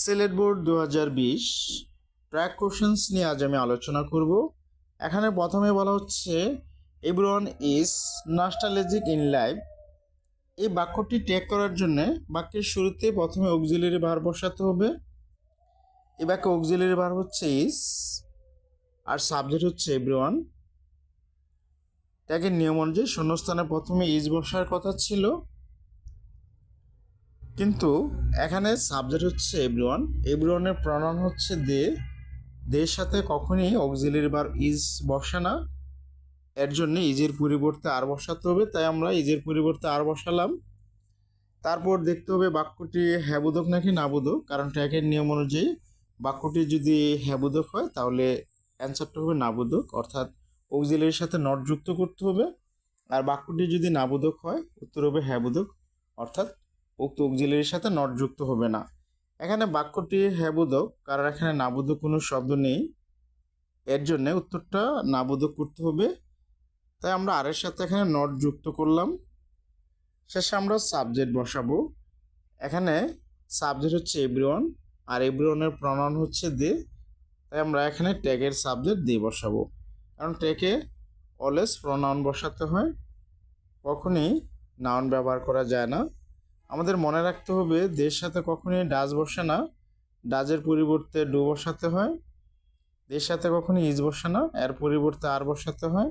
Sylhet board 2020 track questions নিয়ে আজ আমি আলোচনা করব। এখানে প্রথমে বলা হচ্ছে everyone is nostalgic in life. এই বাক্যটি ট্যাগ করার জন্য বাক্যের শুরুতে প্রথমে অক্সিলারি ভার্ব বসাতে হবে। এই বাক্যে অক্সিলারি ভার্ব হচ্ছে ইজ আর সাবজেক্ট হচ্ছে এভরিওয়ান। ট্যাগের নিয়ম অনুযায়ী শূন্যস্থানে প্রথমে ইজ বসার কথা ছিল, কিন্তু এখানে সাবজেক্ট হচ্ছে এভরিওয়ান। এভরিওয়ানের প্রনাউন হচ্ছে দে। দের সাথে কখনই অক্সিলারি ভার্ব ইজ বসে না, এর জন্য ইজের পরিবর্তে আর বসাতে হবে, তাই আমরা ইজের পরিবর্তে আর বসালাম। তারপর দেখতে হবে বাক্যটি হ্যাবোধক নাকি নাবোধক, কারণ ট্যাগের নিয়ম অনুযায়ী বাক্যটি যদি হ্যাবোধক হয় তাহলে অ্যান্সারটা হবে নাবোধক, অর্থাৎ অক্সিলারির সাথে নট যুক্ত করতে হবে। আর বাক্যটি যদি নাবোধক হয় উত্তর হবে হ্যাবোধক, অর্থাৎ উক্ত অক্সিলারির সাথে নট যুক্ত হবে না। এখানে বাক্যটি হ্যাবোধক কারণ এখানে নাবোধক কোনো শব্দ নেই, এর জন্য উত্তরটা নাবোধক করতে হবে, তাই আমরা আর এর সাথে এখানে নট যুক্ত করলাম। শেষে আমরা সাবজেক্ট বসাবো। এখানে সাবজেক্ট হচ্ছে এভরিওয়ান আর এভরিওয়ানের প্রনাউন হচ্ছে দে, তাই আমরা এখানে ট্যাগের সাবজেক্ট দিয়ে বসাবো, কারণ ট্যাগে অলওয়েজ প্রনাউন বসাতে হয়, কখনই নাউন ব্যবহার করা যায় না। আমাদের মনে রাখতে হবে দের সাথে কখনই ডাজ বসে না, ডাজের পরিবর্তে ডু বসাতে হয়। দের সাথে কখনই ইজ বসে না, এর পরিবর্তে আর বসাতে হয়।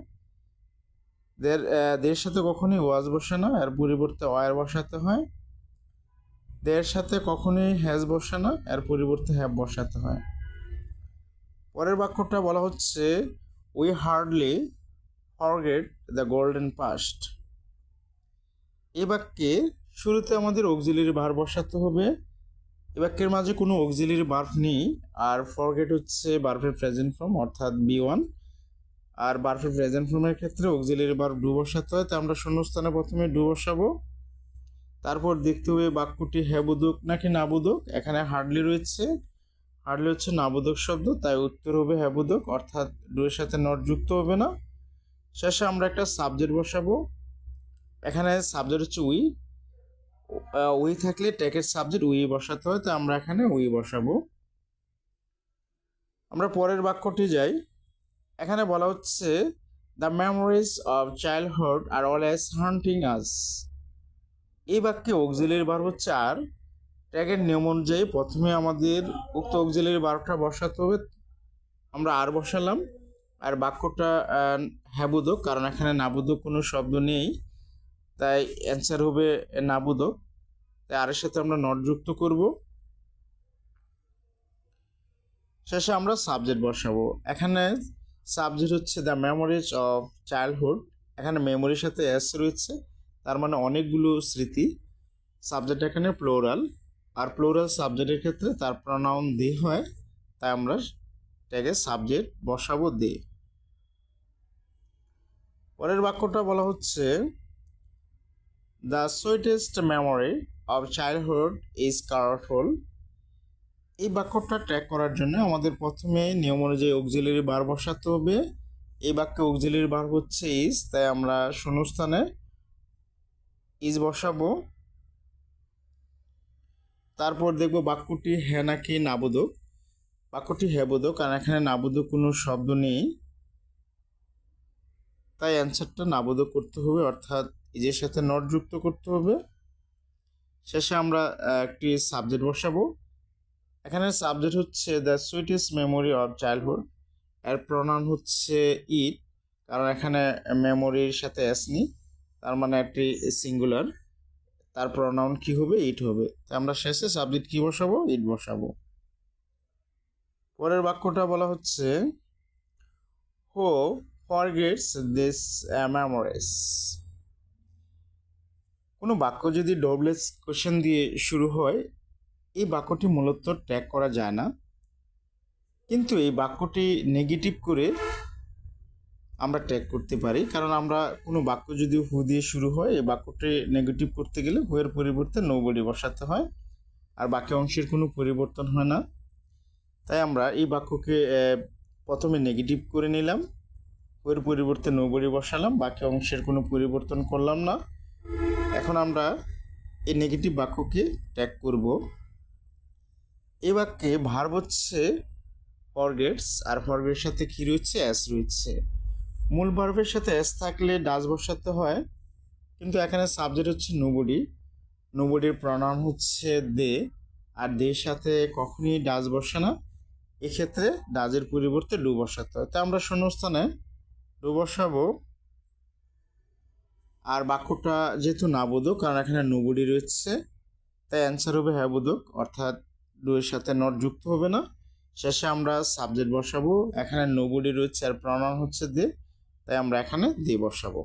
দের সাথে কখনই ওয়াজ বসে না, এর পরিবর্তে ওয়ার বসাতে হয়। দের সাথে কখনই হ্যাজ বসে না, এর পরিবর্তে হ্যাভ বসাতে হয়। পরের বাক্যটা বলা হচ্ছে we hardly forget the golden past. এই বাক্যে শুরুতে আমাদের অক্সিলারি ভার্ব বসাতে হবে। এই বাক্যের মাঝে কোনো অক্সিলারি ভার্ব নেই, আর ফরগেট হচ্ছে ভার্বের প্রেজেন্ট ফর্ম অর্থাৎ বি1, আর ভার্বের প্রেজেন্ট ফর্মের ক্ষেত্রে অক্সিলারি ভার্ব ডু বসাতে হয়, তাই আমরা শূন্যস্থানে প্রথমে ডু বসাবো। তারপর দেখতে হবে বাক্যটি হ্যাবোধক নাকি নাবোধক। এখানে হার্ডলি রয়েছে, হার্ডলি হচ্ছে নাবোধক শব্দ, তাই উত্তর হবে হ্যাবোধক, অর্থাৎ ডু এর সাথে নট যুক্ত হবে না। শেষে আমরা একটা সাবজেক্ট বসাবো। এখানে সাবজেক্ট হচ্ছে উই। উই থাকলে ট্যাগের সাবজেক্ট উই বসাতে হয়, তাই আমরা এখানে উই বসাবো। আমরা পরের বাক্যটি যাই। এখানে বলা হচ্ছে the memories of childhood are always haunting us. এই বাক্যে অক্সিলারি ভার্ব হচ্ছে আর। ট্যাগের নিয়ম অনুযায়ী প্রথমে আমাদের উক্ত অক্সিলারি ভার্বটা বসাতে হবে, আমরা আর বসালাম। আর বাক্যটা হ্যাবোধক কারণ এখানে নাবোধক কোনো শব্দ নেই, তাই অ্যান্সার হবে নাবোধক, তাই আর এর সাথে আমরা নট যুক্ত করব। শেষে আমরা সাবজেক্ট বসাবো। এখানে সাবজেক্ট হচ্ছে দ্য মেমোরিজ অফ চাইল্ডহুড। এখানে মেমোরির সাথে এস রয়েছে, তার মানে অনেকগুলো স্মৃতি। সাবজেক্ট এখানে প্লোরাল, আর প্লোরাল সাবজেক্টের ক্ষেত্রে তার প্রনাউন দে হয়, তাই আমরা ট্যাগে সাবজেক্ট বসাবো দে। পরের বাক্যটা বলা হচ্ছে the sweetest memory of childhood is colourful. এই বাক্যটা ট্র্যাক করার জন্য আমাদের প্রথমে নিয়ম অনুযায়ী অক্সিলারি ভার্ব বসাতে হবে। এই বাক্যে অক্সিলারি ভার্ব হচ্ছে ইজ, তাই আমরা শূন্যস্থানে ইজ বসাবো। তারপর দেখব বাক্যটি হ্যাঁ নাকি নাবোধক। বাক্যটি হ্যাবোধক কারণ এখানে নাবোধক কোনো শব্দ নেই, তাই অ্যান্সারটা নাবোধক করতে হবে, অর্থাৎ ইজের সাথে নট যুক্ত করতে হবে। শেষে আমরা একটি সাবজেক্ট বসাবো। এখানে সাবজেক্ট হচ্ছে the sweetest memory of childhood. এর প্রনাউন হচ্ছে ইট, কারণ এখানে মেমোরির সাথে এস নি, তার মানে একটি সিঙ্গুলার, তার প্রনাউন কি হবে ইট হবে, তাই আমরা শেষে সাবজেক্ট কি বসাবো ইট বসাবো। পরের বাক্যটা বলা হচ্ছে হু ফরগেটস দিস মেমোরিজ। কোনো বাক্য যদি ডবলেস কোশ্চেন দিয়ে শুরু হয় এই বাক্যটি মূলত ট্যাগ করা যায় না, কিন্তু এই বাক্যটি নেগেটিভ করে আমরা ট্যাগ করতে পারি, কারণ আমরা কোনো বাক্য যদি হু দিয়ে শুরু হয় এই বাক্যটি নেগেটিভ করতে গেলে হু এর পরিবর্তে নোবডি বসাতে হয়, আর বাকি অংশের কোনো পরিবর্তন হয় না। তাই আমরা এই বাক্যকে প্রথমে নেগেটিভ করে নিলাম, হু এর পরিবর্তে নোবডি বসালাম, বাকি অংশের কোনো পরিবর্তন করলাম না। এখন আমরা এই নেগেটিভ বাক্যকে ট্যাগ করব। এই বাক্যে ভার্ব হচ্ছে ফরগেটস, আর ফরগেটের সাথে কি রয়েছে? অ্যাস রয়েছে। মূল ভার্বের সাথে অ্যাস থাকলে ডাজ বসাতে হয়, কিন্তু এখানে সাবজেক্ট হচ্ছে নোবডি। নোবডির প্রনাউন হচ্ছে দে, আর দের সাথে কখনই ডাজ বসে না। এক্ষেত্রে ডাজের পরিবর্তে ডু বসাতে হয়। তাই আমরা শূন্যস্থানে ডু বসাবো। আর বাক্যটা যেহেতু না বোধক, কারণ এখানে নোবডি রয়েছে, তাই অ্যান্সার হবে হ্যাঁ বোধক, অর্থাৎ ডু এর সাথে নট যুক্ত হবে না। শেষে আমরা সাবজেক্ট বসাবো। এখানে নোবডি রয়েছে আর প্রনাউন হচ্ছে দে, তাই আমরা এখানে দে বসাবো।